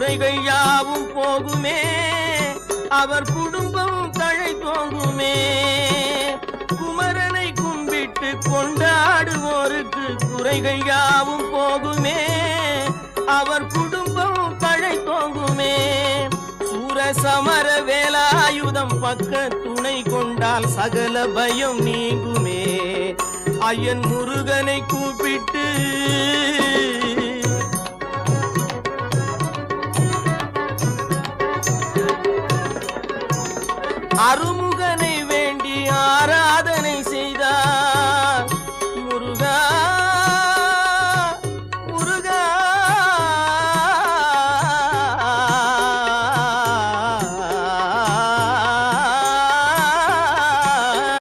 குறைகள் யாவும் போகுமே, அவர் குடும்பம் தழை தோங்குமே. குமரனை கும்பிட்டு கொண்டாடுவோருக்கு குறைகள் யாவும் போகுமே, அவர் குடும்பம் தழை தோங்குமே. சூரசமர வேலாயுதம் பக்க துணை கொண்டால் சகல பயம் நீங்குமே. ஐயன் முருகனை கூப்பிட்டு அருமுகனை வேண்டி ஆரா